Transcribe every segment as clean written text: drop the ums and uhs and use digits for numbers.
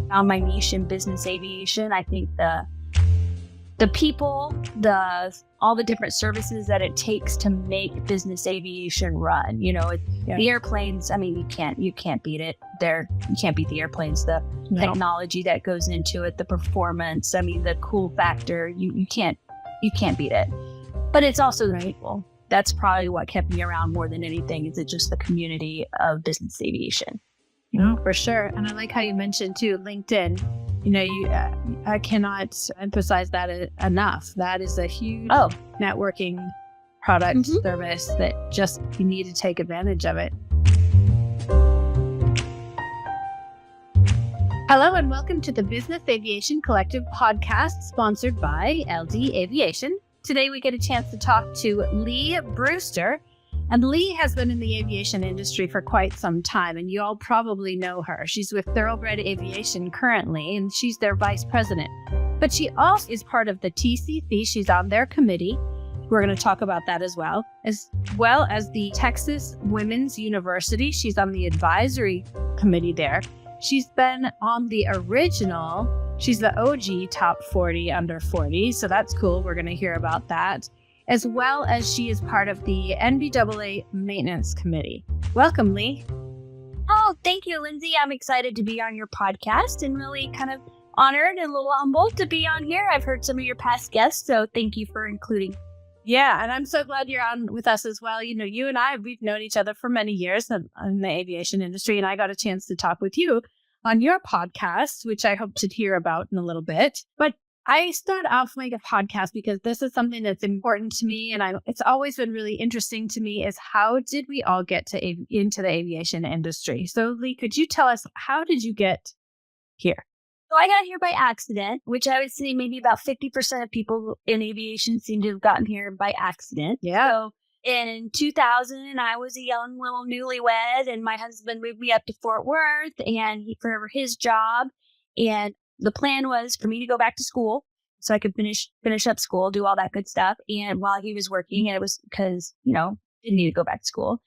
found my niche in business aviation. I think the people, all the different services that it takes to make business aviation run. The airplanes, you can't beat it. You can't beat the airplanes, the technology that goes into it, the performance, the cool factor, you can't beat it. But it's also the people. That's probably what kept me around more than anything, is it just the community of business aviation. For sure. And I like how you mentioned too, LinkedIn. I cannot emphasize that enough. That is a huge networking product service that just you need to take advantage of it. Hello and welcome to the Business Aviation Collective podcast, sponsored by LD Aviation. Today we get a chance to talk to Lee Brewster. And Lee has been in the aviation industry for quite some time, and you all probably know her. She's with Thoroughbred Aviation currently, and she's their vice president. But she also is part of the TCC. She's on their committee. We're going to talk about that as well as the Texas Women's University. She's on the advisory committee there. She's been on the original. She's the OG top 40 under 40. So that's cool. We're going to hear about that. As well as she is part of the NBAA Mx Committee. Welcome, Lee. Oh, thank you, Lindsay. I'm excited to be on your podcast and really kind of honored and a little humbled to be on here. I've heard some of your past guests, so thank you for including. Yeah, and I'm so glad you're on with us as well. You and I, we've known each other for many years in the aviation industry, and I got a chance to talk with you on your podcast, which I hope to hear about in a little bit. But I start off my podcast because this is something that's important to me, and it's always been really interesting to me, is how did we all get into the aviation industry? So, Lee, could you tell us, how did you get here? So I got here by accident, which I would say maybe about 50% of people in aviation seem to have gotten here by accident. Yeah. So in 2000, I was a young little newlywed, and my husband moved me up to Fort Worth for his job, and the plan was for me to go back to school so I could finish up school, do all that good stuff. And while he was working, and it was because, didn't need to go back to school,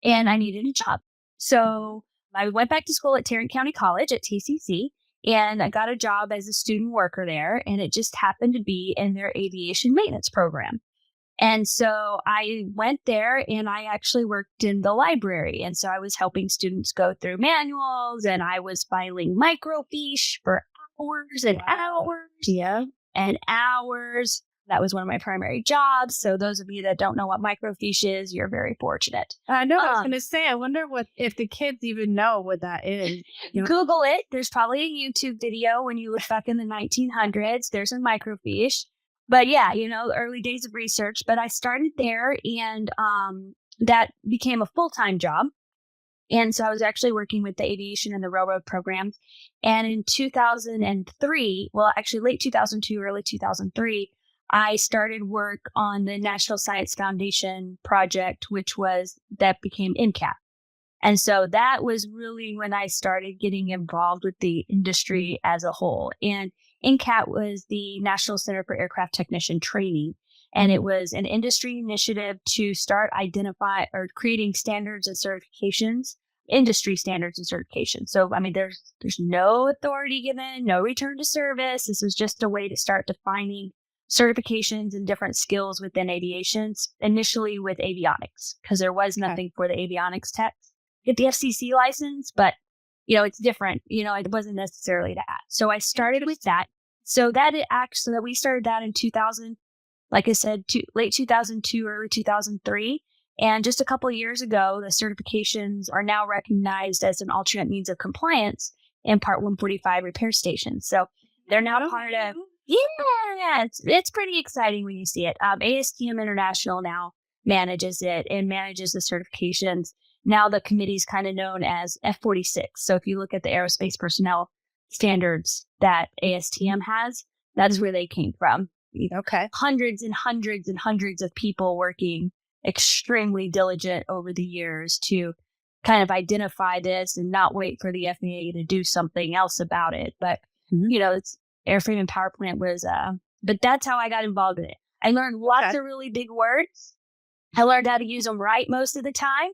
and I needed a job. So I went back to school at Tarrant County College at TCC, and I got a job as a student worker there. And it just happened to be in their aviation maintenance program. And so I went there and I actually worked in the library. And so I was helping students go through manuals, and I was filing microfiche for hours and hours and hours. That was one of my primary jobs. So those of you that don't know what microfiche is, you're very fortunate. I know. I was going to say, I wonder if the kids even know what that is. Google it. There's probably a YouTube video when you look back in the 1900s. There's a microfiche. But yeah, the early days of research. But I started there, and that became a full-time job. And so I was actually working with the aviation and the railroad programs. And in 2003, late 2002, early 2003, I started work on the National Science Foundation project, that became NCAT. And so that was really when I started getting involved with the industry as a whole. And NCAT was the National Center for Aircraft Technician Training. And it was an industry initiative to start creating standards and certifications, industry standards and certifications. So, there's no authority given, no return to service. This was just a way to start defining certifications and different skills within aviation, initially with avionics, because there was nothing for the avionics techs. Get the FCC license, but, it's different. It wasn't necessarily that. So I started with that. So we started that in 2000, like I said, late 2002, early 2003. And just a couple of years ago, the certifications are now recognized as an alternate means of compliance in Part 145 repair stations. So they're now part of, it's pretty exciting when you see it. ASTM International now manages it and manages the certifications. Now the committee is kind of known as F46. So if you look at the aerospace personnel standards that ASTM has, that's where they came from. Okay. Hundreds and hundreds and hundreds of people working extremely diligent over the years to kind of identify this and not wait for the FAA to do something else about it. But, it's airframe and power plant was, but that's how I got involved in it. I learned lots of really big words. I learned how to use them right most of the time.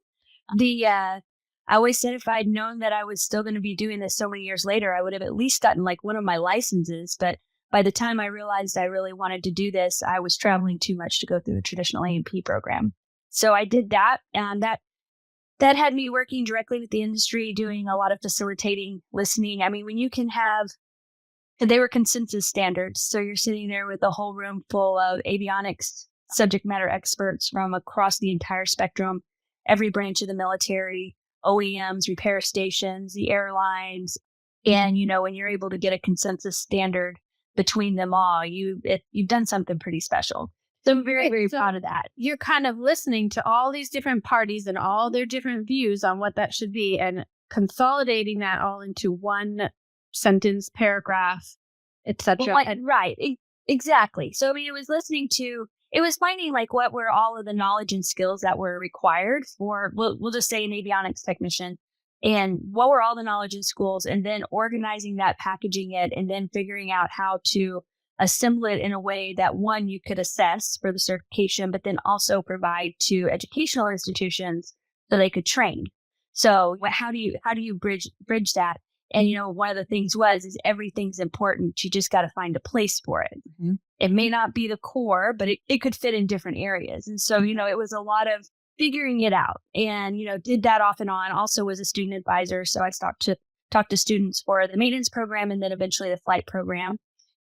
I always said if I'd known that I was still going to be doing this so many years later, I would have at least gotten like one of my licenses. But by the time I realized I really wanted to do this, I was traveling too much to go through a traditional A&P program. So I did that, and that had me working directly with the industry, doing a lot of facilitating, listening. I mean, when you can have, they were consensus standards. So you're sitting there with a whole room full of avionics subject matter experts from across the entire spectrum, every branch of the military, OEMs, repair stations, the airlines. And, when you're able to get a consensus standard between them all, you've done something pretty special. So I'm very, very proud of that. You're kind of listening to all these different parties and all their different views on what that should be and consolidating that all into one sentence, paragraph, etc. Well, right. Exactly. So, I mean, it was finding like what were all of the knowledge and skills that were required for, we'll just say an avionics technician, and what were all the knowledge in schools, and then organizing that, packaging it, and then figuring out how to assemble it in a way that, one, you could assess for the certification, but then also provide to educational institutions so they could train. So how do you bridge that? And, one of the things is everything's important. You just got to find a place for it. Mm-hmm. It may not be the core, but it could fit in different areas. And so, it was a lot of figuring it out, and, did that off and on. Also was a student advisor. So I stopped to talk to students for the maintenance program and then eventually the flight program.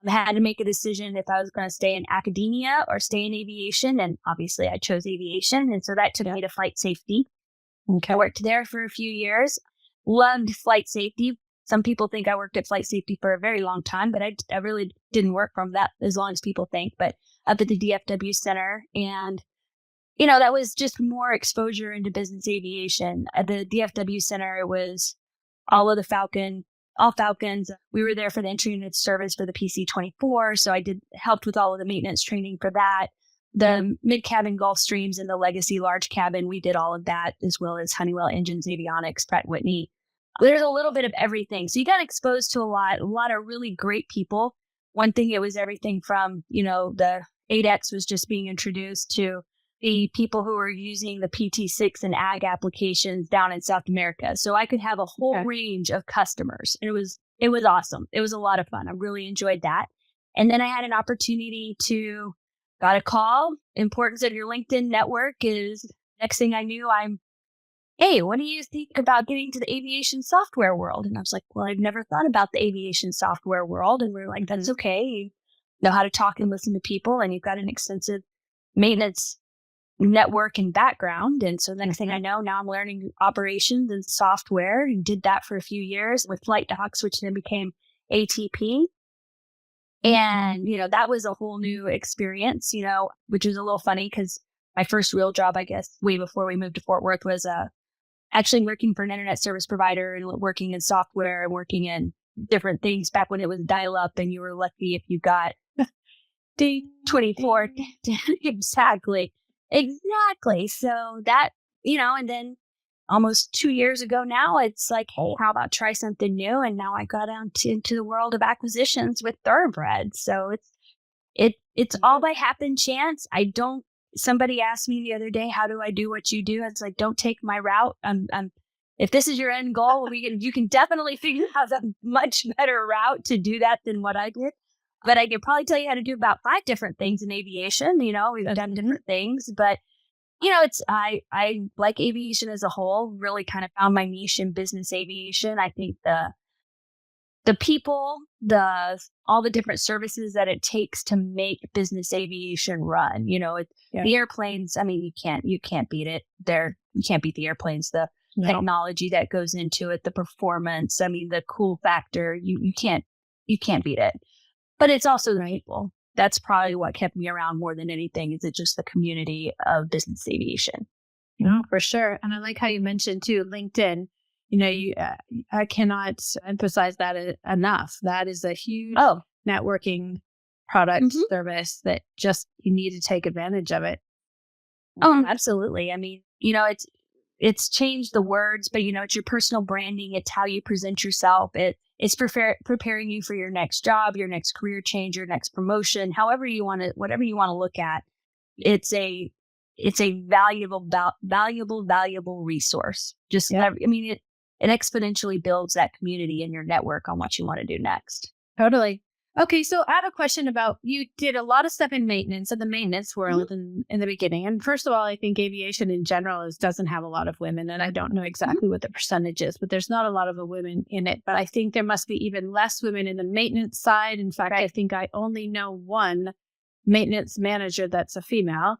I had to make a decision if I was going to stay in academia or stay in aviation. And obviously I chose aviation. And so that took me to flight safety. Okay. I worked there for a few years, loved flight safety. Some people think I worked at flight safety for a very long time, but I really didn't work from that as long as people think. But up at the DFW Center, and, that was just more exposure into business aviation. At the DFW Center, it was all Falcons. We were there for the entry into service for the PC-24. So I helped with all of the maintenance training for that. The mid-cabin Gulfstreams and the legacy large cabin, we did all of that, as well as Honeywell engines, avionics, Pratt & Whitney. There's a little bit of everything. So you got exposed to a lot of really great people. One thing, it was everything from, the 8X was just being introduced to the people who were using the PT6 and ag applications down in South America. So I could have a whole range of customers. And it was awesome. It was a lot of fun. I really enjoyed that. And then I had an opportunity got a call. Importance of your LinkedIn network is, next thing I knew, hey, what do you think about getting to the aviation software world? And I was like, well, I've never thought about the aviation software world. And we were like, that's okay. You know how to talk and listen to people, and you've got an extensive maintenance network and background. And so the next thing I know, now I'm learning operations and software, and did that for a few years with Flight Docs, which then became ATP. And, that was a whole new experience, which is a little funny because my first real job, I guess, way before we moved to Fort Worth, was actually working for an internet service provider and working in software and working in different things back when it was dial up and you were lucky if you got D24. Exactly. So that, and then almost 2 years ago now, it's like, hey, how about try something new? And now I got into the world of acquisitions with Thoroughbred. So it's all by happen chance. Somebody asked me the other day, how do I do what you do? It's like, don't take my route. If this is your end goal, you can definitely figure out a much better route to do that than what I did. But I could probably tell you how to do about 5 different things in aviation. We've done different things, but I like aviation as a whole, really kind of found my niche in business aviation. I think the people, all the different services that it takes to make business aviation run, the airplanes, I mean, you can't beat it there. You can't beat the airplanes, the technology that goes into it, the performance. I mean, the cool factor, you can't beat it. But it's also the people. That's probably what kept me around more than anything. Is it just the community of business aviation? No, for sure. And I like how you mentioned too, LinkedIn. I cannot emphasize that enough. That is a huge networking product service that just, you need to take advantage of it. Oh, absolutely. I mean, it's changed the words, but it's your personal branding. It's how you present yourself. It's preparing you for your next job, your next career change, your next promotion, whatever you want to look at. It's it's a valuable resource. Just, Yeah. I mean, it exponentially builds that community and your network on what you want to do next. Totally. Okay, so I have a question about, you did a lot of stuff in maintenance, in the maintenance world in the beginning. And first of all, I think aviation in general doesn't have a lot of women, and I don't know exactly what the percentage is, but there's not a lot of women in it. But I think there must be even less women in the maintenance side. In fact, I think I only know one maintenance manager that's a female,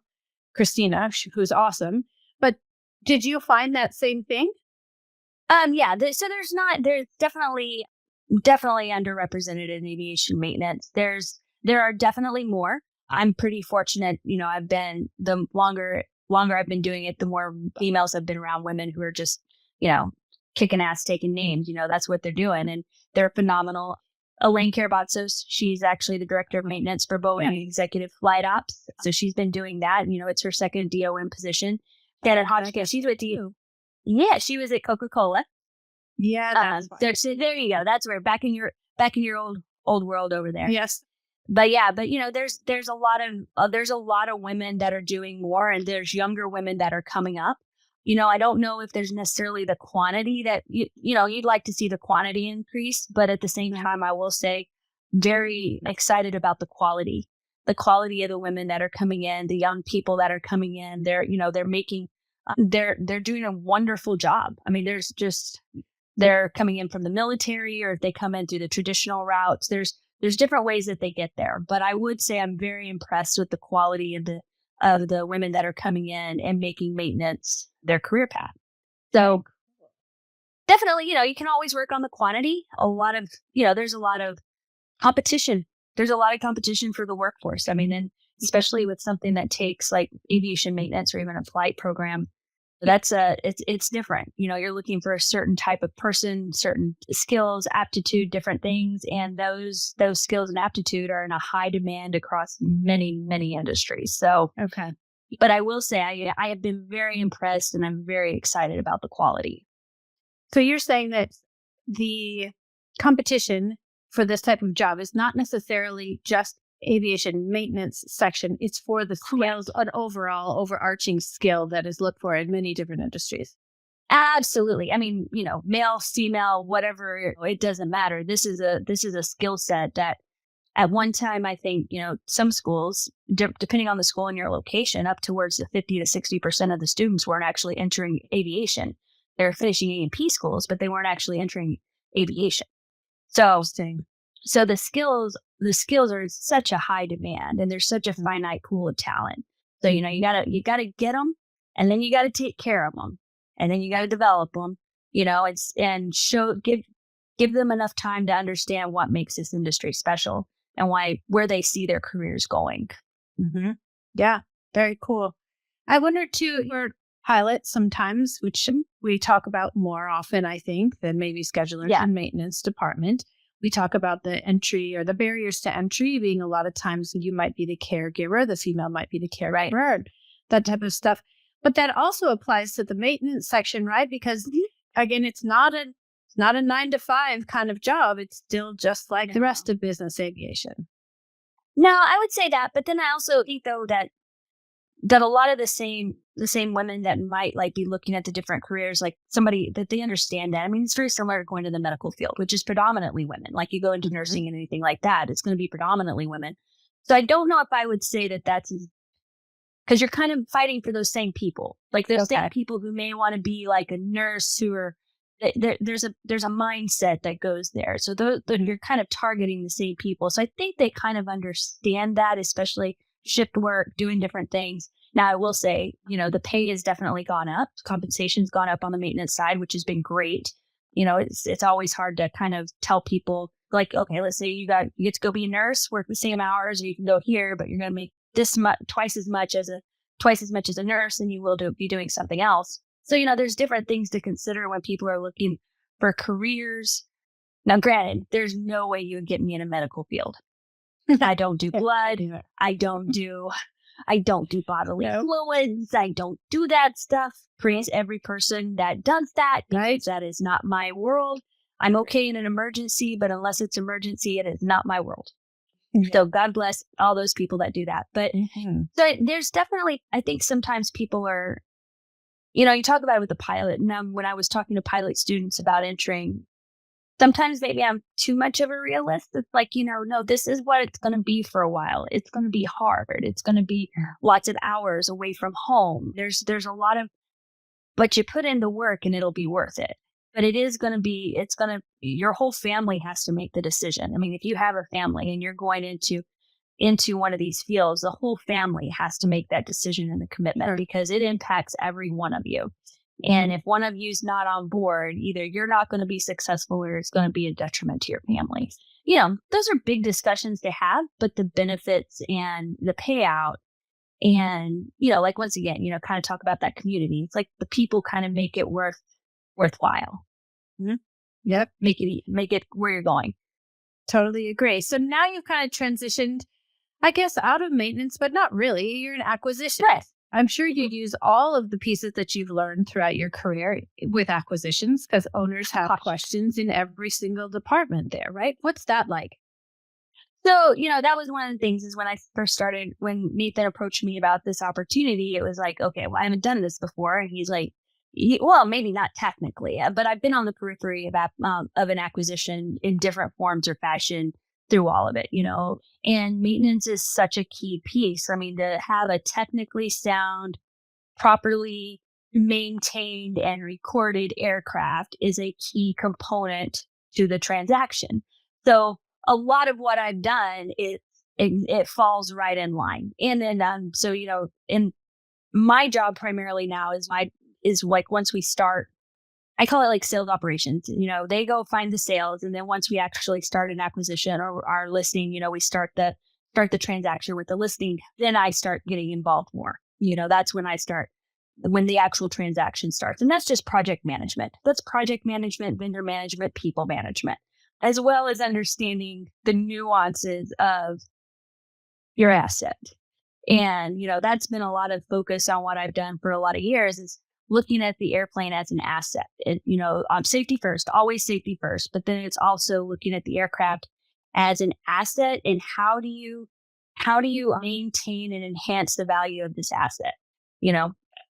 Christina, who's awesome. But did you find that same thing? Yeah. So there's definitely underrepresented in aviation maintenance. There are definitely more. I'm pretty fortunate. I've been, the longer I've been doing it, the more females have been around women who are just, kicking ass, taking names. That's what they're doing. And they're phenomenal. Elaine Carabatsos, she's actually the director of maintenance for Boeing Executive Flight Ops. So she's been doing that. It's her second DOM position. Shannon Hodgkin, she's with you. Yeah, she was at Coca-Cola. Yeah, so there you go. That's where back in your old world over there. Yes. But there's a lot of women that are doing more, and there's younger women that are coming up. I don't know if there's necessarily the quantity that you'd like to see the quantity increase, but at the same time, I will say very excited about the quality of the women that are coming in, the young people that are coming in. They're making they're doing a wonderful job. I mean, they're coming in from the military, or if they come in through the traditional routes, there's different ways that they get there. But I would say I'm very impressed with the quality of the women that are coming in and making maintenance their career path. So definitely, you can always work on the quantity. There's a lot of competition. There's a lot of competition for the workforce. I mean, and especially with something that takes like aviation maintenance or even a flight program, it's different. You're looking for a certain type of person, certain skills, aptitude, different things. And those skills and aptitude are in a high demand across many, many industries. So, okay. But I will say I have been very impressed, and I'm very excited about the quality. So you're saying that the competition for this type of job is not necessarily just aviation maintenance section. It's for the skills, an overall overarching skill that is looked for in many different industries. Absolutely. I mean, male, female, whatever, it doesn't matter. This is a skill set that at one time, I think, some schools, depending on the school and your location, up towards the 50 to 60% of the students weren't actually entering aviation. They were finishing A&P schools, but they weren't actually entering aviation. So the skills are such a high demand, and there's such a finite pool of talent. So, you gotta get them, and then you gotta take care of them, and then you gotta develop them, and give them enough time to understand what makes this industry special and where they see their careers going. Mm-hmm. Yeah, very cool. I wonder too, your pilots sometimes, which we talk about more often, I think, than maybe schedulers and maintenance department. We talk about the entry or the barriers to entry being a lot of times you might be the caregiver, the female might be the caregiver, that type of stuff. But that also applies to the maintenance section, right? Because again, it's not a 9-to-5 kind of job. It's still just like the rest of business aviation. No, I would say that. But then I also think, though, that a lot of the same women that might be looking at the different careers, like somebody that they understand that. I mean, it's very similar to going to the medical field, which is predominantly women. Like you go into nursing and anything like that, it's going to be predominantly women. So I don't know if I would say that that's because you're kind of fighting for those same people, like those same people who may want to be like a nurse who are. There's a mindset that goes there. So you're kind of targeting the same people. So I think they kind of understand that, especially shift work, doing different things. Now, I will say, the pay has definitely gone up. Compensation's gone up on the maintenance side, which has been great. It's always hard to kind of tell people like, okay, let's say you get to go be a nurse, work the same hours, or you can go here, but you're going to make this much, twice as much as a nurse, and you will be doing something else. So, there's different things to consider when people are looking for careers. Now, granted, there's no way you would get me in a medical field. I don't do blood. I don't do bodily fluids. I don't do that stuff. Praise every person that does that. Right. That is not my world. I'm okay in an emergency, but unless it's emergency, it is not my world. So God bless all those people that do that. But so there's definitely, I think sometimes people are, you talk about it with the pilot. And when I was talking to pilot students about entering, sometimes maybe I'm too much of a realist. It's like, no, this is what it's going to be for a while. It's going to be hard. It's going to be lots of hours away from home. There's a lot of, but you put in the work and it'll be worth it. But your whole family has to make the decision. I mean, if you have a family and you're going into one of these fields, the whole family has to make that decision and the commitment because it impacts every one of you. And if one of you is not on board, either you're not going to be successful or it's going to be a detriment to your family. Those are big discussions to have, but the benefits and the payout and, like once again, kind of talk about that community. It's like the people kind of make it worthwhile. Yep. Make it where you're going. Totally agree. So now you've kind of transitioned, I guess, out of maintenance, but not really. You're in acquisition. Right. I'm sure you use all of the pieces that you've learned throughout your career with acquisitions because owners have questions in every single department there, right? What's that like? So, that was one of the things is when I first started, when Nathan approached me about this opportunity, it was like, okay, well, I haven't done this before. And he's like, well, maybe not technically, but I've been on the periphery of an acquisition in different forms or fashion through all of it, and maintenance is such a key piece. I mean, to have a technically sound, properly maintained and recorded aircraft is a key component to the transaction. So a lot of what I've done, it falls right in line. And then, so, in my job primarily now is like once we start, I call it like sales operations. They go find the sales, and then once we actually start an acquisition or our listing, we start the transaction with the listing. Then I start getting involved more. That's when when the actual transaction starts, and that's just project management. That's project management, vendor management, people management, as well as understanding the nuances of your asset. And that's been a lot of focus on what I've done for a lot of years is looking at the airplane as an asset. Safety first, always safety first. But then it's also looking at the aircraft as an asset and how do you maintain and enhance the value of this asset?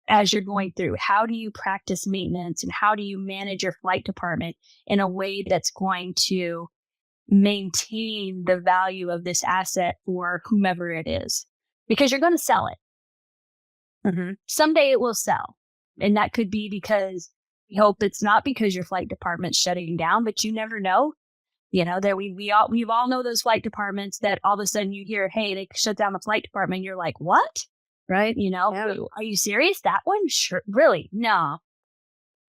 As you're going through, how do you practice maintenance and how do you manage your flight department in a way that's going to maintain the value of this asset for whomever it is? Because you're going to sell it. Someday it will sell. And that could be because we hope it's not because your flight department's shutting down, but you never know. That we all know those flight departments that all of a sudden you hear, hey, they shut down the flight department. You're like, what? Right? Are you serious? That one? Sure. Really? No.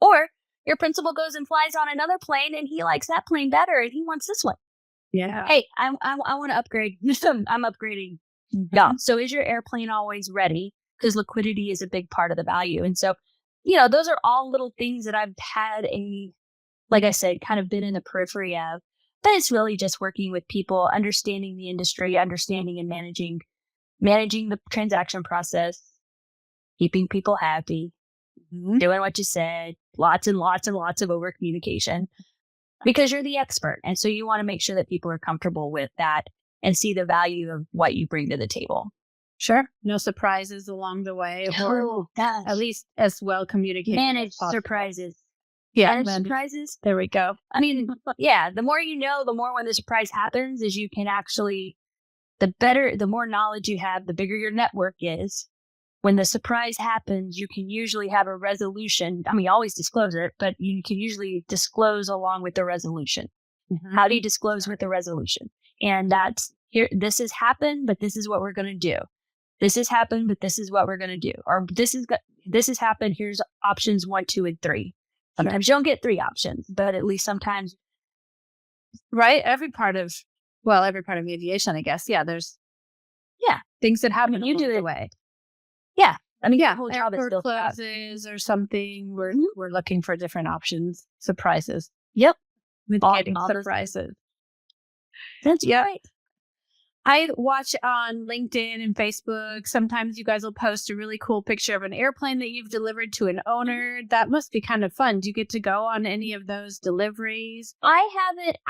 Or your principal goes and flies on another plane and he likes that plane better and he wants this one. Yeah. Hey, I want to upgrade. I'm upgrading. Yeah. So is your airplane always ready? Because liquidity is a big part of the value. And so, those are all little things that I've had like I said, kind of been in the periphery of, but it's really just working with people, understanding the industry, understanding and managing the transaction process, keeping people happy, doing what you said, lots and lots and lots of over communication because you're the expert. And so you want to make sure that people are comfortable with that and see the value of what you bring to the table. Sure. No surprises along the way, or at least as well communicated. Manage surprises. Yeah. Manage surprises. There we go. I mean, yeah, the more the more when the surprise happens is you can actually, the more knowledge you have, the bigger your network is. When the surprise happens, you can usually have a resolution. I mean, you always disclose it, but you can usually disclose along with the resolution. How do you disclose with the resolution? And that's here. This has happened, but this is what we're going to do. This has happened, but this is what we're going to do. Or this has happened. Here's options 1, 2, and 3. Sometimes you don't get 3 options, but at least sometimes. Right. Every part of aviation, I guess. Yeah. There's things that happen. You do it way. Yeah. I mean, the whole job is still closes or something. We're looking for different options, surprises. Yep. With getting surprises. That's right. I watch on LinkedIn and Facebook. Sometimes you guys will post a really cool picture of an airplane that you've delivered to an owner. That must be kind of fun. Do you get to go on any of those deliveries? I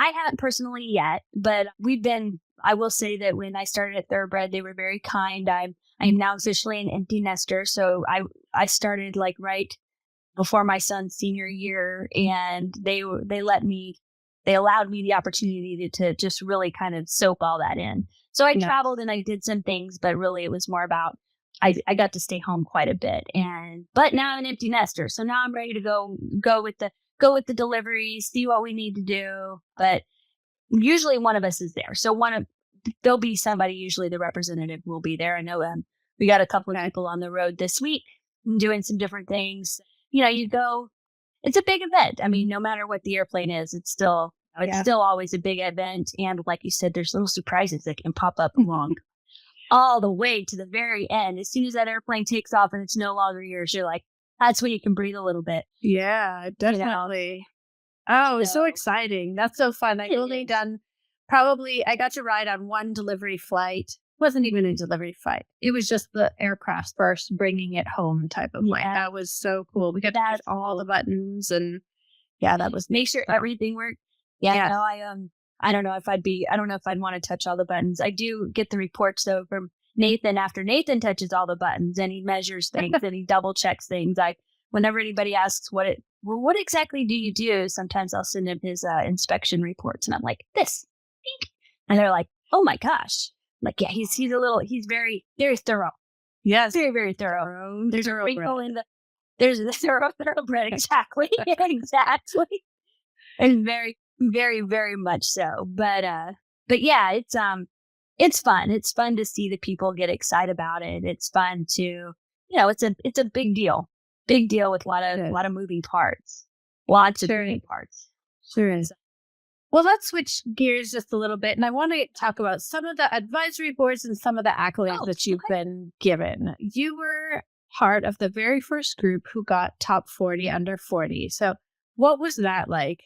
haven't personally yet, but we've been I will say that when I started at Thoroughbred, they were very kind. I'm now officially an empty nester. So I started like right before my son's senior year, and they allowed me the opportunity to just really kind of soak all that in. So I traveled and I did some things, but really it was more about, I got to stay home quite a bit, but now I'm an empty nester. So now I'm ready to go with the deliveries, see what we need to do. But usually one of us is there. So there'll be somebody, usually the representative will be there. I know we got a couple of people on the road this week doing some different things. You go, it's a big event. I mean, no matter what the airplane is, it's still always a big event. And like you said, there's little surprises that can pop up along all the way to the very end. As soon as that airplane takes off and it's no longer yours, you're like, that's when you can breathe a little bit. Yeah, definitely. Oh, it's so exciting. That's so fun. I got to ride on one delivery flight. Wasn't even a delivery flight. It was just the aircraft first bringing it home type of way. That was so cool. We got to push all the buttons, and that was make sure everything worked. Yeah. No, I don't know if I'd want to touch all the buttons. I do get the reports though from Nathan after Nathan touches all the buttons and he measures things and he double checks things. Whenever anybody asks what exactly do you do, sometimes I'll send him his inspection reports and I'm like, this. And they're like, oh my gosh. Like, yeah, he's very, very thorough. Yes. Very, very thorough. There's a wrinkle there's a thoroughbred. Exactly. Exactly. And very, very, very much so. But yeah, it's fun. It's fun to see the people get excited about it. It's fun to, it's a big deal. Big deal with a lot of moving parts. Lots of moving parts. Sure is. Well, let's switch gears just a little bit. And I want to talk about some of the advisory boards and some of the accolades that you've been given. You were part of the very first group who got top 40 under 40. So what was that like?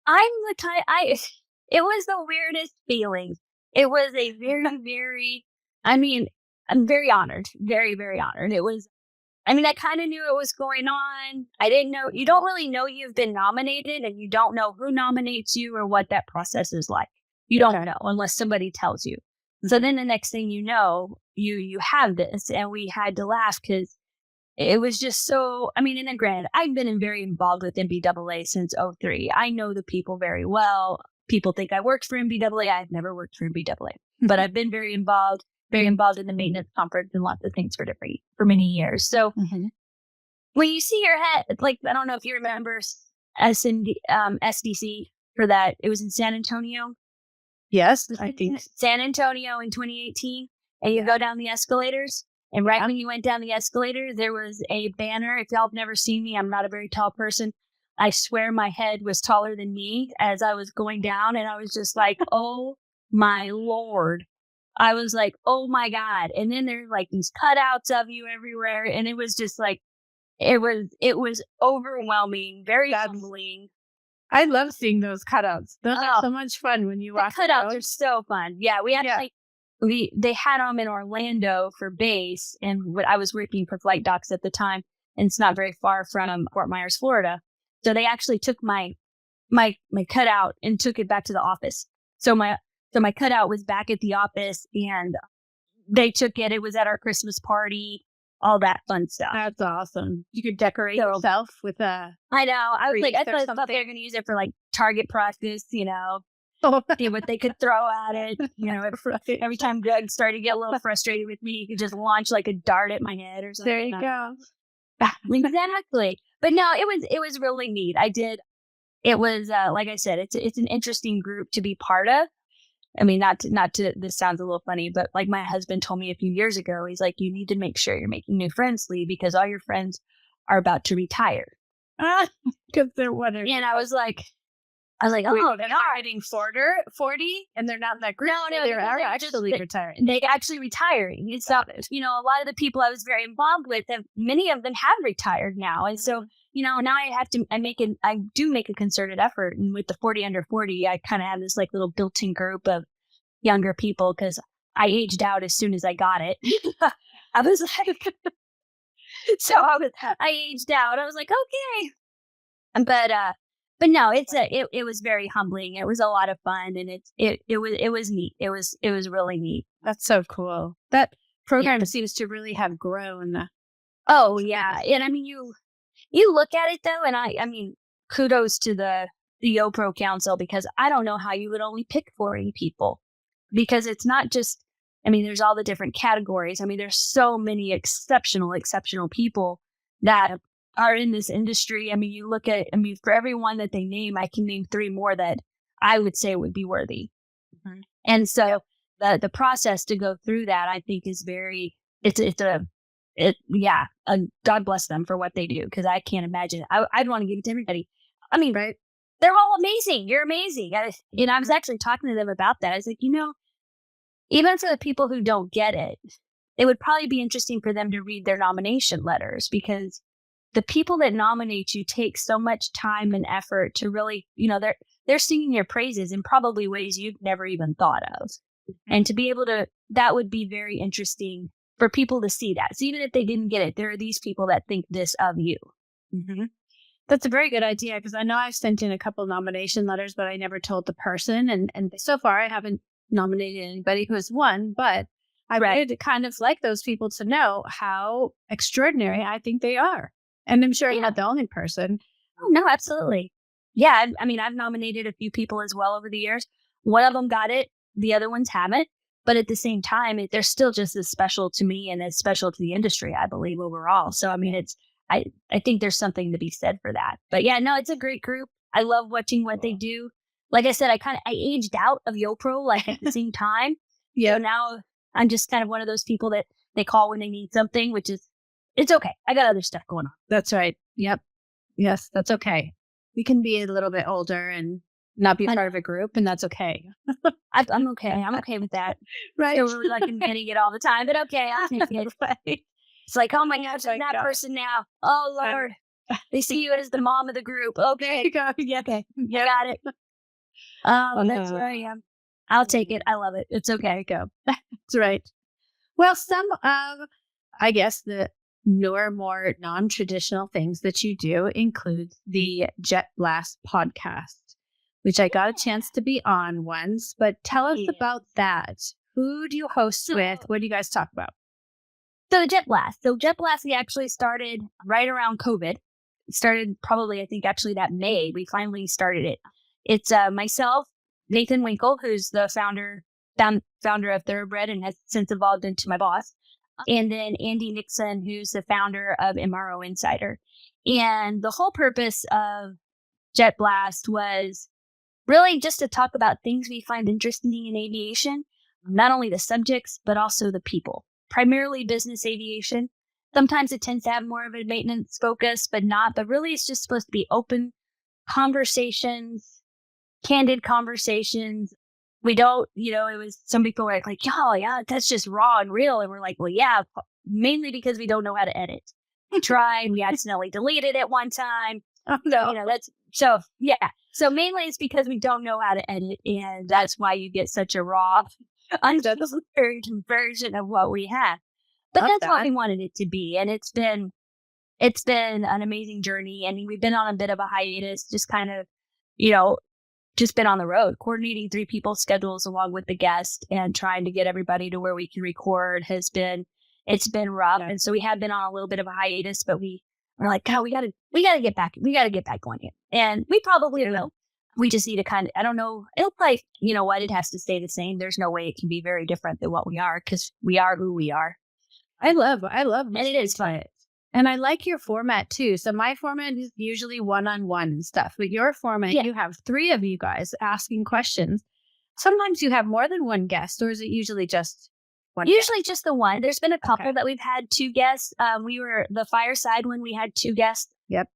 It was the weirdest feeling. It was a very, very, I'm very honored. Very, very honored. I kind of knew it was going on. I didn't know. You don't really know you've been nominated and you don't know who nominates you or what that process is like. You don't know unless somebody tells you. So then the next thing you know, you have this, and we had to laugh because it was just so, and then granted, I've been very involved with NBAA since 2003. I know the people very well. People think I worked for NBAA. I've never worked for NBAA, but I've been very involved in the maintenance conference and lots of things for many years. So when you see your head, like, I don't know if you remember SDC for that. It was in San Antonio. Yes, I think San Antonio in 2018. And you go down the escalators. And when you went down the escalator, there was a banner. If y'all have never seen me, I'm not a very tall person. I swear my head was taller than me as I was going down. And I was just like, oh my Lord. I was like, oh my God. And then there's like these cutouts of you everywhere. And it was just like, it was overwhelming, very humbling. I love seeing those cutouts. Those are so much fun when you watch them. Cutouts are so fun. Yeah, we had they had them in Orlando for base, and I was working for Flight Docs at the time, and it's not very far from Fort Myers, Florida. So they actually took my cutout and took it back to the office. So my cutout was back at the office, and they took it. It was at our Christmas party, all that fun stuff. That's awesome. You could decorate yourself with a. I know. I was like, I thought they were going to use it for like target practice, see what they could throw at it. Every time Doug started to get a little frustrated with me, he could just launch like a dart at my head or something. There you go. Exactly. But no, it was really neat. It was like I said, it's an interesting group to be part of. This sounds a little funny, but like my husband told me a few years ago, he's like, you need to make sure you're making new friends, Lee, because all your friends are about to retire. Because they're wondering. And I was like, oh, they're not riding 40 and they're not in that group. No, they're actually retiring. They actually retiring. It's a lot of the people I was very involved with, many of them have retired now. And so, now I do make a concerted effort. And with the 40 under 40, I kind of have this like little built-in group of younger people because I aged out as soon as I got it. I was like, I aged out. I was like, okay. But but no, it was very humbling. It was a lot of fun, and it was neat. It was really neat. That's so cool. That program seems to really have grown. Oh yeah, and I mean you look at it though, and I mean kudos to the YoPro Council, because I don't know how you would only pick 40 people, because it's not just. I mean, there's all the different categories. I mean, there's so many exceptional people that are in this industry. I mean, you look at, I mean, for everyone that they name, I can name 3 more that I would say would be worthy. Mm-hmm. And so the process to go through that, I think is God bless them for what they do. 'Cause I can't imagine. I'd want to give it to everybody. I mean, right. They're all amazing. You're amazing. I was actually talking to them about that. I was like, even for the people who don't get it, it would probably be interesting for them to read their nomination letters, because the people that nominate you take so much time and effort to really, they're singing your praises in probably ways you've never even thought of. Mm-hmm. And to be able to, that would be very interesting for people to see that. So even if they didn't get it, there are these people that think this of you. Mm-hmm. That's a very good idea, because I know I've sent in a couple nomination letters, but I never told the person. And so far I haven't nominated anybody who has won, but I would kind of like those people to know how extraordinary I think they are. And I'm sure you're not the only person. Oh, no, absolutely. Yeah. I mean, I've nominated a few people as well over the years. One of them got it. The other ones haven't. But at the same time, they're still just as special to me and as special to the industry, I believe, overall. So, I mean, I think there's something to be said for that. But yeah, no, it's a great group. I love watching what they do. Like I said, I aged out of YoPro like at the same time. Yeah. So now I'm just kind of one of those people that they call when they need something, which is, it's okay. I got other stuff going on. That's right. Yep. Yes, that's okay. We can be a little bit older and not be part of a group, and that's okay. I'm okay. I'm okay with that. Right. Still really like getting it all the time, but okay, I'll take it. Right. It's like, oh my gosh, I'm that person now. Oh Lord. They see you as the mom of the group. Okay. Yeah, okay. You got it. That's where I am. I'll take it. I love it. It's okay. Go. That's right. Well, some of, I guess, the newer, more non-traditional things that you do include the Jet Blast podcast, which I got a chance to be on once. But tell us about that. Who do you host with? What do you guys talk about? So the Jet Blast. We actually started right around COVID. It started probably, I think, actually that May. We finally started it. It's myself, Nathan Winkle, who's the founder of Thoroughbred and has since evolved into my boss. And then Andy Nixon, who's the founder of MRO Insider. And the whole purpose of Jet Blast was really just to talk about things we find interesting in aviation, not only the subjects, but also the people, primarily business aviation. Sometimes it tends to have more of a maintenance focus, but not. But really, it's just supposed to be open conversations, candid conversations. We don't, it was, some people were like, oh yeah, that's just raw and real. And we're like, well, yeah, mainly because we don't know how to edit. We tried, we accidentally deleted it one time. Oh, no. So mainly it's because we don't know how to edit. And that's why you get such a raw, unfiltered version of what we have. But that's what we wanted it to be. And it's been an amazing journey. And we've been on a bit of a hiatus, just kind of, just been on the road, coordinating 3 people's schedules along with the guest and trying to get everybody to where we can record it's been rough. Yeah. And so we have been on a little bit of a hiatus, but we're like, God, we gotta get back going here. And we probably will. We just need to kind of, I don't know, it'll probably, it has to stay the same. There's no way it can be very different than what we are, because we are who we are. I love and it is fun. And I like your format too. So my format is usually one-on-one and stuff, but your format, you have 3 of you guys asking questions. Sometimes you have more than one guest, or is it usually just one? Usually just the one. There's been a couple that we've had 2 guests. We were the fireside when we had 2 guests. Yep.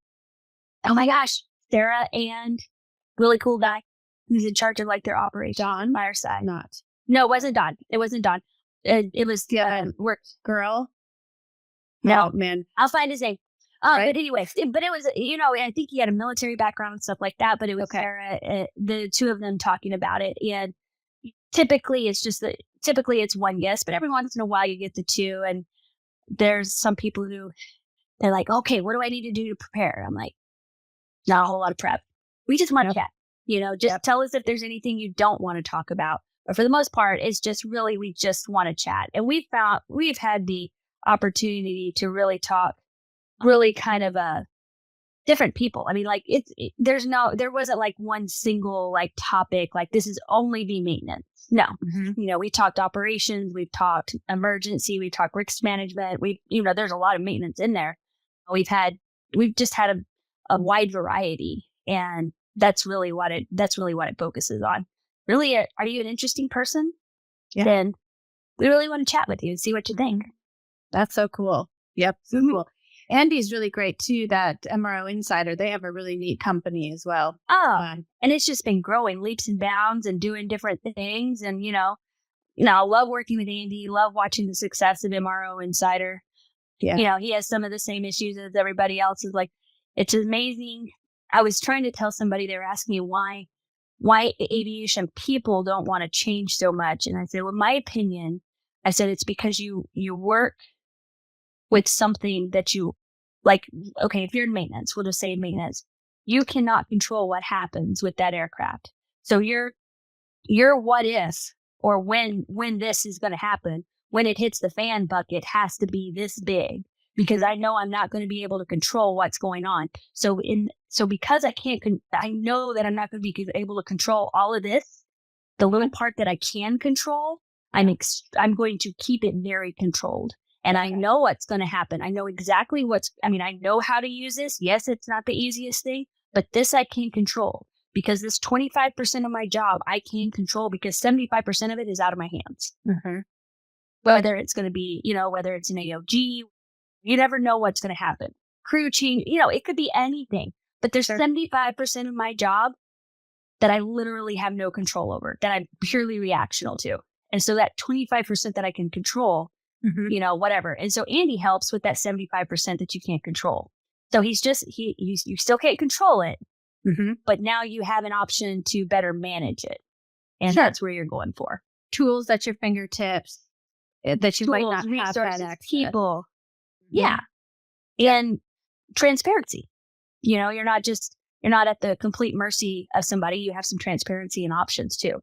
Oh my gosh. Sarah and really cool guy who's in charge of like their operation. Don? Fireside. Not. No, it wasn't Don. It was work girl. No, oh, man. I'll find his name. Right? But anyway, but it was, I think he had a military background and stuff like that, but it was Sarah, the 2 of them talking about it. And typically it's one guest, but every once in a while you get the 2. And there's some people who they're like, okay, what do I need to do to prepare? I'm like, not a whole lot of prep. We just want to chat. Just tell us if there's anything you don't want to talk about. But for the most part, it's just really, we just want to chat. And we've had the opportunity to really talk really kind of different people. I mean, like there wasn't like one single like topic, like this is only the maintenance. No, we talked operations, we've talked emergency, we've talked risk management. There's a lot of maintenance in there. We've just had a wide variety, and that's really what it focuses on. Really, are you an interesting person? Yeah. Then we really want to chat with you and see what you think. That's so cool. Yep. So cool. Andy's really great too, that MRO Insider. They have a really neat company as well. Oh, and it's just been growing leaps and bounds and doing different things. And, I love working with Andy, love watching the success of MRO Insider. Yeah. He has some of the same issues as everybody else. Is like, it's amazing. I was trying to tell somebody, they were asking me why aviation people don't want to change so much. And I said, well, in my opinion, I said, it's because you work with something that you like. Okay, if you're in maintenance, we'll just say maintenance, you cannot control what happens with that aircraft. So your what if, or when this is going to happen, when it hits the fan bucket has to be this big, because I know I'm not going to be able to control what's going on. So because I know that I'm not going to be able to control all of this, the little part that I can control, I'm going to keep it very controlled. And I know what's going to happen. I know exactly I know how to use this. Yes, it's not the easiest thing, but this I can control, because this 25% of my job I can control, because 75% of it is out of my hands. Mm-hmm. Whether it's going to be, whether it's an AOG, you never know what's going to happen. Crew change, it could be anything, but there's 75% of my job that I literally have no control over, that I'm purely reactional to. And so that 25% that I can control, whatever. And so Andy helps with that 75% that you can't control. So you still can't control it, but now you have an option to better manage it. And that's where you're going for. Tools at your fingertips that you might not have that access. People. Yeah. And transparency. You're not at the complete mercy of somebody. You have some transparency and options too.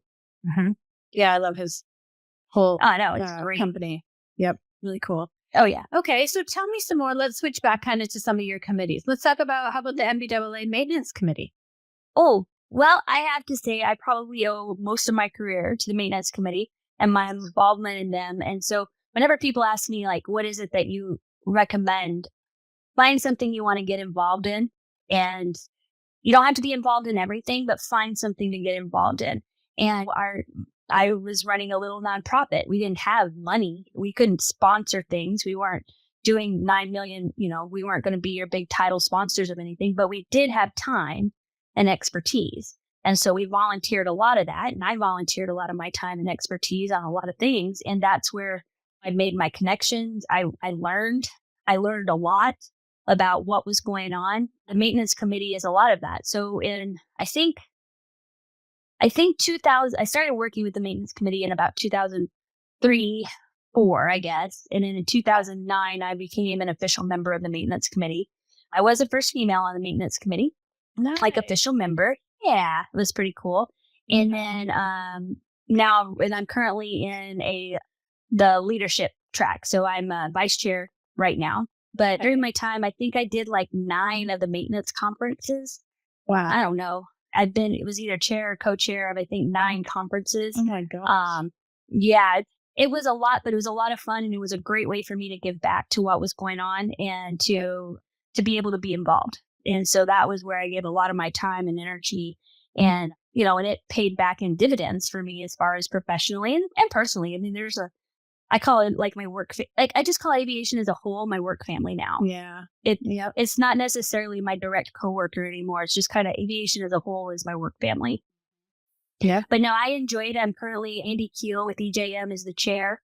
Mm-hmm. Yeah. I love his whole it's great company. Yep. Really cool. Oh, yeah. Okay. So tell me some more. Let's switch back kind of to some of your committees. Let's talk about, how about the NBAA Maintenance Committee? Oh, well, I have to say I probably owe most of my career to the Maintenance Committee and my involvement in them. And so whenever people ask me, like, what is it that you recommend, find something you want to get involved in. And you don't have to be involved in everything, but find something to get involved in. And I was running a little nonprofit. We didn't have money. We couldn't sponsor things. We weren't doing 9 million, we weren't going to be your big title sponsors of anything, but we did have time and expertise. And so we volunteered a lot of that. And I volunteered a lot of my time and expertise on a lot of things. And that's where I made my connections. I learned a lot about what was going on. The maintenance committee is a lot of that. So I think 2000, I started working with the maintenance committee in about 2003, 4, I guess. And then in 2009, I became an official member of the maintenance committee. I was the first female on the maintenance committee, like official member. Yeah, it was pretty cool. And then now, and I'm currently in the leadership track. So I'm a vice chair right now. But during my time, I think I did like 9 of the maintenance conferences. Wow. I don't know. It was either chair or co-chair of, I think, 9 conferences. Oh my gosh. Yeah, it was a lot, but it was a lot of fun. And it was a great way for me to give back to what was going on and to be able to be involved. And so that was where I gave a lot of my time and energy, and, and it paid back in dividends for me as far as professionally and personally. I mean, I call it like my work, I just call aviation as a whole my work family now. Yeah. It's not necessarily my direct coworker anymore. It's just kind of aviation as a whole is my work family. Yeah. But no, I enjoy it. I'm currently Andy Keel with EJM is the chair,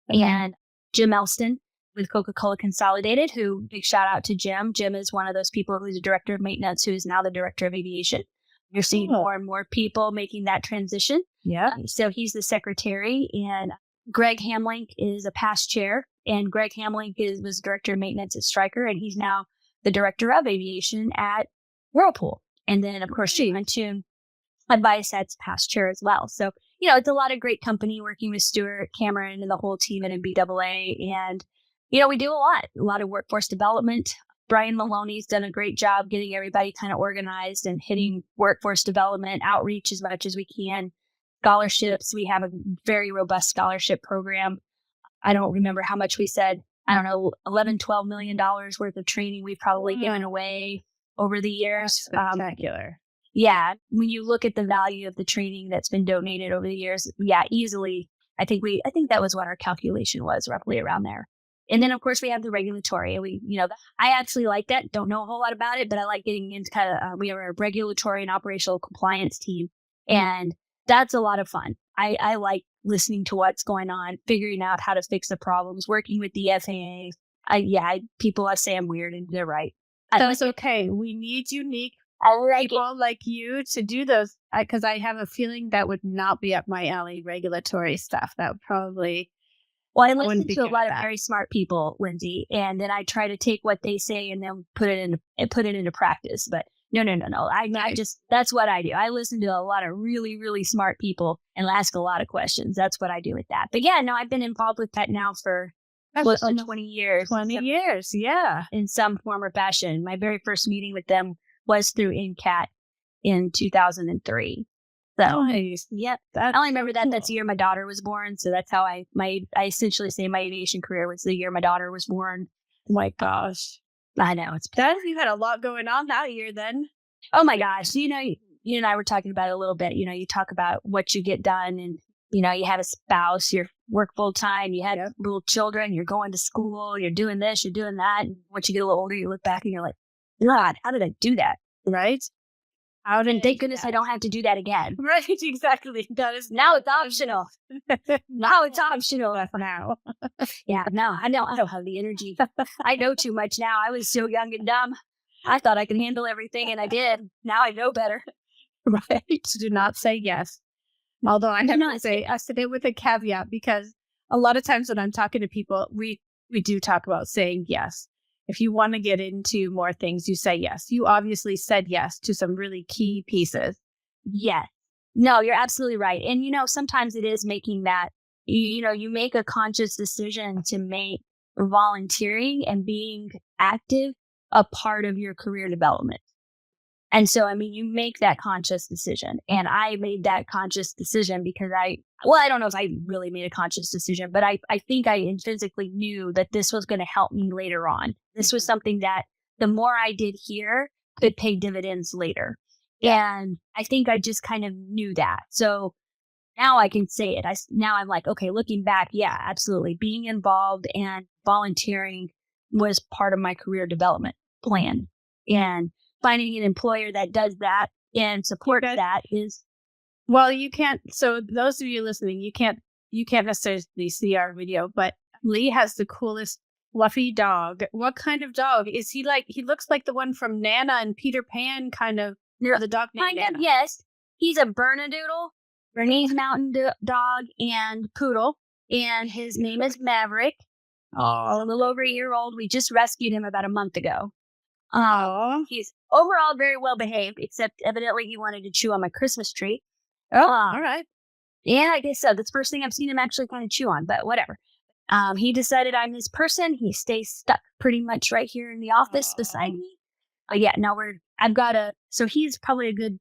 and Jim Elston with Coca-Cola Consolidated, who, big shout out to Jim. Jim is one of those people who's the director of maintenance, who is now the director of aviation. You're seeing more and more people making that transition. Yeah. So he's the secretary, and Greg Hamlink is a past chair, and Greg Hamlink was director of maintenance at Stryker, and he's now the director of aviation at Whirlpool. And then, of course, she went to advice at past chair as well. So, it's a lot of great company working with Stuart, Cameron, and the whole team at NBAA. And, we do a lot of workforce development. Brian Maloney's done a great job getting everybody kind of organized and hitting workforce development, outreach as much as we can. Scholarships. We have a very robust scholarship program. I don't remember how much we said. I don't know, $11-12 million worth of training we've probably given away over the years. That's spectacular. Yeah. When you look at the value of the training that's been donated over the years, easily. I think that was what our calculation was, roughly around there. And then, of course, we have the regulatory. I actually like that. Don't know a whole lot about it, but I like getting into we have a regulatory and operational compliance team. And that's a lot of fun. I like listening to what's going on, figuring out how to fix the problems, working with the FAA. People say I'm weird, and they're right. That's okay. We need unique people like you to do those, because I have a feeling that would not be up my alley, regulatory stuff. That would probably... Well, I listen to a lot of very smart people, Lindsay, and then I try to take what they say and then put it into practice. But no. That's what I do. I listen to a lot of really, really smart people and ask a lot of questions. That's what I do with that. But I've been involved with that now for close to 20 years. 20 years, yeah. In some form or fashion. My very first meeting with them was through NCAT in 2003. So, nice. Yep. I only remember that that's the year my daughter was born. So that's how I essentially say my aviation career was the year my daughter was born. Oh my gosh. I know. You had a lot going on that year then. Oh my gosh. You and I were talking about it a little bit. You talk about what you get done, and, you have a spouse, you work full time, you have little children, you're going to school, you're doing this, you're doing that. And once you get a little older, you look back and you're like, God, how did I do that? Right. Thank goodness I don't have to do that again. Right, exactly. Now it's optional. Now it's optional now. Yeah, no, I don't have the energy. I know too much now. I was so young and dumb. I thought I could handle everything, and I did. Now I know better. Right. Do not say yes. Although I have to say, I said it with a caveat, because a lot of times when I'm talking to people, we do talk about saying yes. If you want to get into more things, you say yes. You obviously said yes to some really key pieces. Yes. No, you're absolutely right. And, sometimes it is making that, you make a conscious decision to make volunteering and being active a part of your career development. And so, you make that conscious decision. And I made that conscious decision because I don't know if I really made a conscious decision, but I think I intrinsically knew that this was going to help me later on. This was something that the more I did here could pay dividends later. And I think I just kind of knew that. So now I can say it. Now I'm like, okay, looking back, yeah, absolutely. Being involved and volunteering was part of my career development plan. And finding an employer that does that and supports that is... Well, you can't. So those of you listening, you can't necessarily see our video, but Lee has the coolest fluffy dog. What kind of dog is he? Like, he looks like the one from Nana and Peter Pan, kind of. The dog named Nana. Yes, he's a Bernedoodle, Bernese Mountain Dog and Poodle, and his name is Maverick. Oh, a little over a year old. We just rescued him about a month ago. He's overall very well behaved, except evidently he wanted to chew on my Christmas tree. Oh, all right. Yeah, I guess so. That's the first thing I've seen him actually kind of chew on, but whatever. He decided I'm his person. He stays stuck pretty much right here in the office beside me. Now so he's probably a good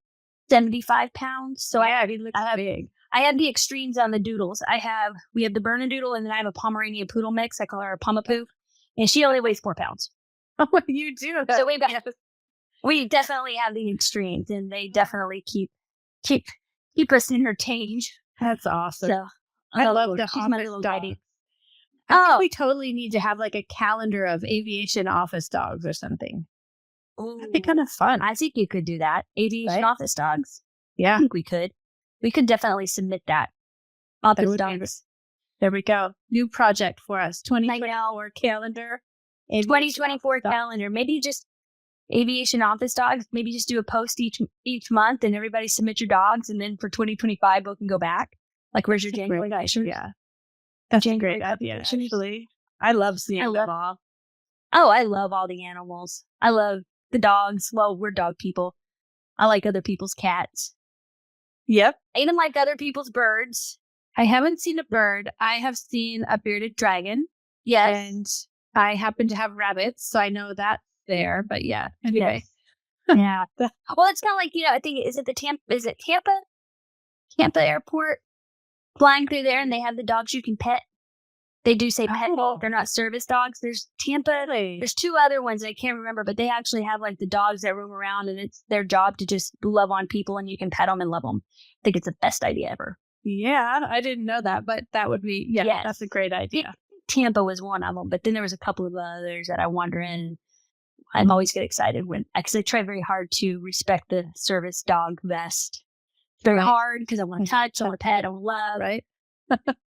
75 pounds. So he looks big. I have the extremes on the doodles. We have the Bernedoodle, and then I have a Pomeranian Poodle mix. I call her a Pomapoo, and she only weighs 4 pounds. Oh, you do. So we definitely have the extremes, and they definitely keep us entertained. That's awesome. So I love the office dogs. I think we totally need to have like a calendar of aviation office dogs or something. Ooh. That'd be kind of fun. I think you could do that. Aviation office dogs. Yeah. I think we could. We could definitely submit that. Office dogs. There we go. New project for us. 2024 calendar. 2024 calendar. Maybe just aviation office dogs. Maybe just do a post each month, and everybody submit your dogs, and then for 2025 we can go back. Like, where's your January Geishers? Yeah. That's a great idea, actually. I love seeing them all. Oh, I love all the animals. I love the dogs. Well, we're dog people. I like other people's cats. Yep. I even like other people's birds. I haven't seen a bird. I have seen a bearded dragon. Yes. And I happen to have rabbits, so I know that's there. But yeah, anyway. Yeah. Well, it's kind of like, I think, is it Tampa? Tampa Airport? Flying through there, and they have the dogs you can pet. They do say pet. They're not service dogs. There's Tampa. There's two other ones I can't remember, but they actually have like the dogs that roam around, and it's their job to just love on people, and you can pet them and love them. I think it's the best idea ever. Yeah, I didn't know that, but that would be, yes. That's a great idea. Tampa was one of them, but then there was a couple of others that I wander in. I'm always get excited because I try very hard to respect the service dog best. It's very hard because I want to touch, I want to pet, I want to love. Right.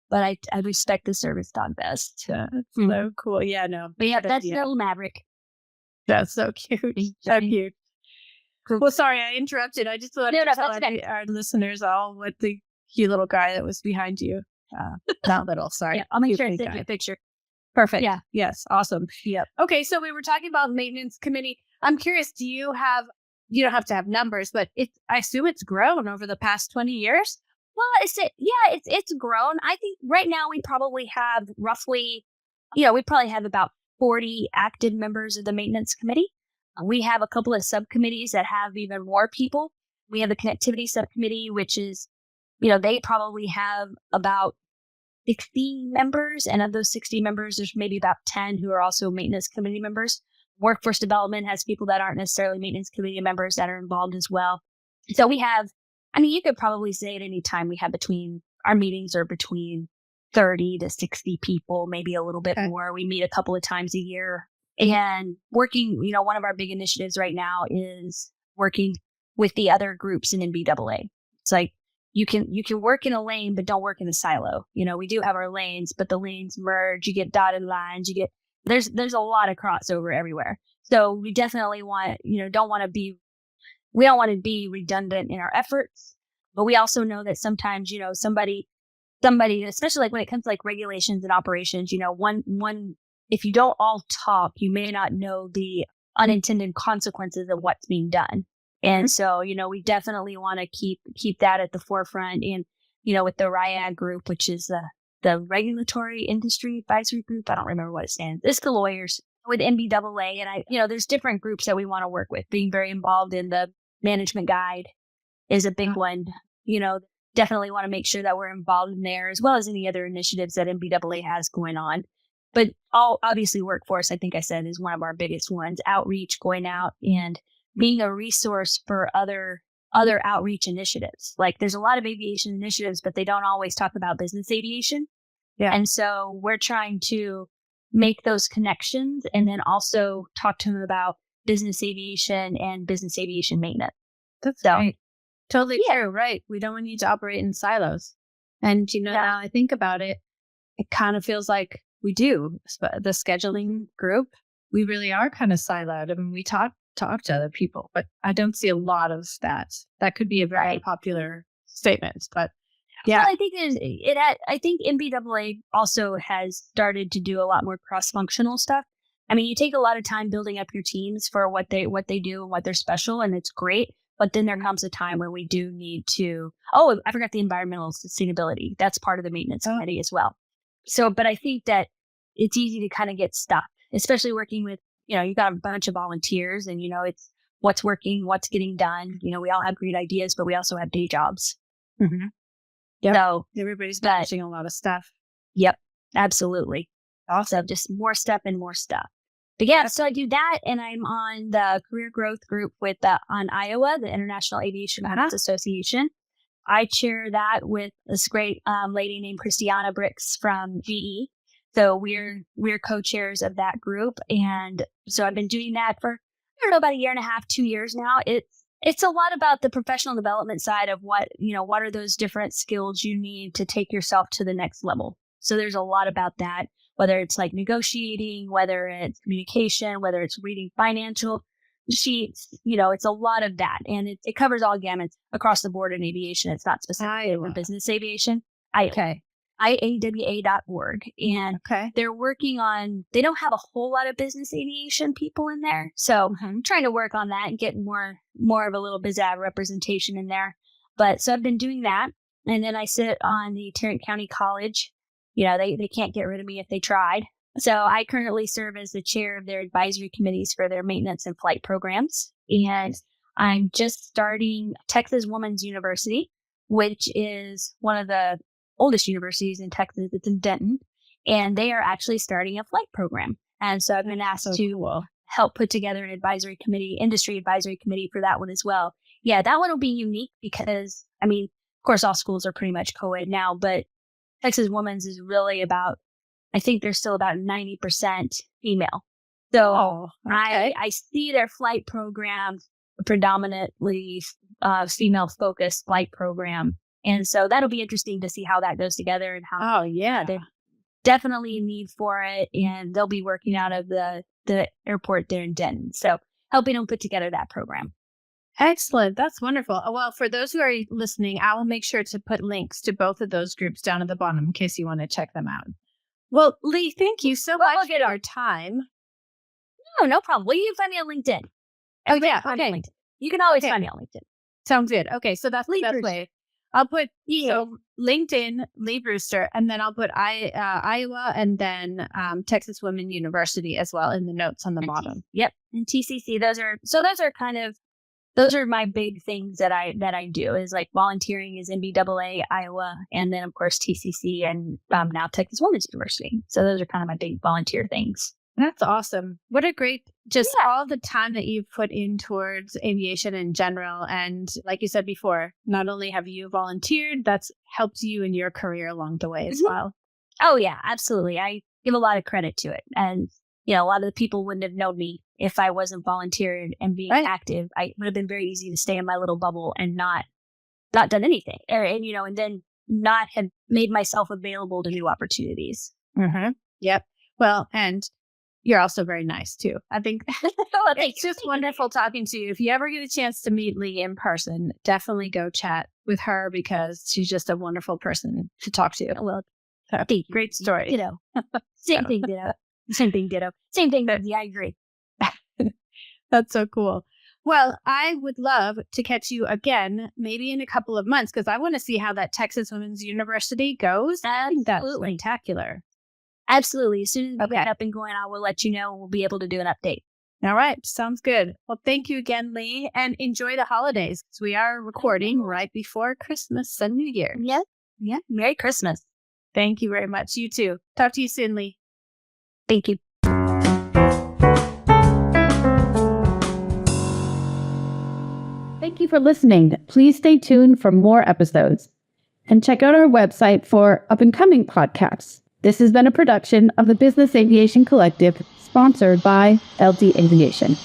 But I respect the service dog best. So cool. Yeah, no. But yeah, that's little Maverick. That's so cute. So cute. Well, sorry, I interrupted. I just wanted to tell our listeners all what the cute little guy that was behind you. Not little, sorry. Yeah, I'll make sure I send you a picture. Perfect. Yeah. Yes. Awesome. Yep. Okay. So we were talking about maintenance committee. I'm curious, you don't have to have numbers, but I assume it's grown over the past 20 years. Well, it's grown. I think right now we probably have roughly, we probably have about 40 active members of the maintenance committee. We have a couple of subcommittees that have even more people. We have the connectivity subcommittee, which is, they probably have about 60 members, and of those 60 members, there's maybe about 10 who are also maintenance committee members. Workforce development has people that aren't necessarily maintenance committee members that are involved as well. So we have, you could probably say at any time we have our meetings are between 30 to 60 people, maybe a little bit more. We meet a couple of times a year, and working, one of our big initiatives right now is working with the other groups in NBAA. It's like, you can work in a lane, but don't work in a silo. We do have our lanes, but the lanes merge. You get dotted lines. There's a lot of crossover everywhere. So we definitely we don't want to be redundant in our efforts, but we also know that sometimes, somebody, especially like when it comes to like regulations and operations, one, if you don't all talk, you may not know the unintended consequences of what's being done. And so, we definitely want to keep that at the forefront. And, with the RIAG group, which is the Regulatory Industry Advisory Group, I don't remember what it stands. It's the lawyers with NBAA. And there's different groups that we want to work with. Being very involved in the management guide is a big one. Definitely want to make sure that we're involved in there, as well as any other initiatives that NBAA has going on. But obviously workforce, I think I said, is one of our biggest ones. Outreach, going out and being a resource for other outreach initiatives. Like there's a lot of aviation initiatives, but they don't always talk about business aviation. Yeah. And so we're trying to make those connections and then also talk to them about business aviation and business aviation maintenance. That's right. Totally true. Right. We don't need to operate in silos. And, now I think about it, it kind of feels like we do. The scheduling group, we really are kind of siloed. we talk to other people, but I don't see a lot of that. That could be a very popular statement, but yeah. Well, I think NBAA also has started to do a lot more cross-functional stuff. You take a lot of time building up your teams for what they do and what they're special, and it's great. But then there comes a time where we do need to, I forgot the environmental sustainability. That's part of the maintenance committee as well. So, but I think that it's easy to kind of get stuck, especially working with, you got a bunch of volunteers and, it's what's working, what's getting done. We all have great ideas, but we also have day jobs. Mm-hmm. Yep. So everybody's managing a lot of stuff. Yep, absolutely. Also, just more stuff and more stuff. But yeah, so I do that, and I'm on the career growth group on Iowa, the International Aviation Association. I chair that with this great lady named Christiana Bricks from GE. So we're co-chairs of that group. And so I've been doing that for, about a year and a half, 2 years now. It's a lot about the professional development side of what are those different skills you need to take yourself to the next level. So there's a lot about that, whether it's like negotiating, whether it's communication, whether it's reading financial sheets, it's a lot of that. And it covers all gamuts across the board in aviation. It's not specific for business aviation. IAWA.org. And they're working on, they don't have a whole lot of business aviation people in there. So I'm trying to work on that and get more of a little Biz AV representation in there. But so I've been doing that. And then I sit on the Tarrant County College. You know, they can't get rid of me if they tried. So I currently serve as the chair of their advisory committees for their maintenance and flight programs. And I'm just starting Texas Women's University, which is one of the oldest universities in Texas. It's in Denton. And they are actually starting a flight program. And so I've been asked to help put together an advisory committee, industry advisory committee for that one as well. Yeah, that one will be unique because, I mean, of course, all schools are pretty much co-ed now, but Texas Women's is really about, I think they're still about 90% female. So I see their flight program predominantly female-focused flight program. And so that'll be interesting to see how that goes together and how there's definitely a need for it. And they'll be working out of the airport there in Denton. So helping them put together that program. Excellent. That's wonderful. Well, for those who are listening, I will make sure to put links to both of those groups down at the bottom in case you want to check them out. Well, Lee, thank you so much for our time. No problem. Will you find me on LinkedIn? Oh, yeah. Okay. You can always find me on LinkedIn. Sounds good. Okay. So that's the best way. I'll put so LinkedIn, Lee Brewster, and then I'll put Iowa and then Texas Women's University as well in the notes on the bottom. Yep. And TCC. Those are my big things that I do is like volunteering is NBAA, Iowa, and then of course TCC and now Texas Women's University. So those are kind of my big volunteer things. That's awesome. What a great, all the time that you've put in towards aviation in general. And like you said before, not only have you volunteered, that's helped you in your career along the way as well. Oh yeah, absolutely. I give a lot of credit to it. And, you know, a lot of the people wouldn't have known me if I wasn't volunteering and being active. I would have been very easy to stay in my little bubble and not done anything and then not have made myself available to new opportunities. Mm-hmm. Yep. Well, and you're also very nice too. I think it's just wonderful talking to you. If you ever get a chance to meet Lee in person, definitely go chat with her because she's just a wonderful person to talk to. Well, great story. Same thing, ditto. Same thing, ditto. Same thing, yeah, I agree. That's so cool. Well, I would love to catch you again, maybe in a couple of months, because I want to see how that Texas Women's University goes. I think that's spectacular. Absolutely. As soon as we get up and going, I will let you know and we'll be able to do an update. All right. Sounds good. Well, thank you again, Lee, and enjoy the holidays because we are recording right before Christmas and New Year. Yeah. Yeah. Merry Christmas. Thank you very much. You too. Talk to you soon, Lee. Thank you. Thank you for listening. Please stay tuned for more episodes and check out our website for up-and-coming podcasts. This has been a production of the Business Aviation Collective, sponsored by LD Aviation.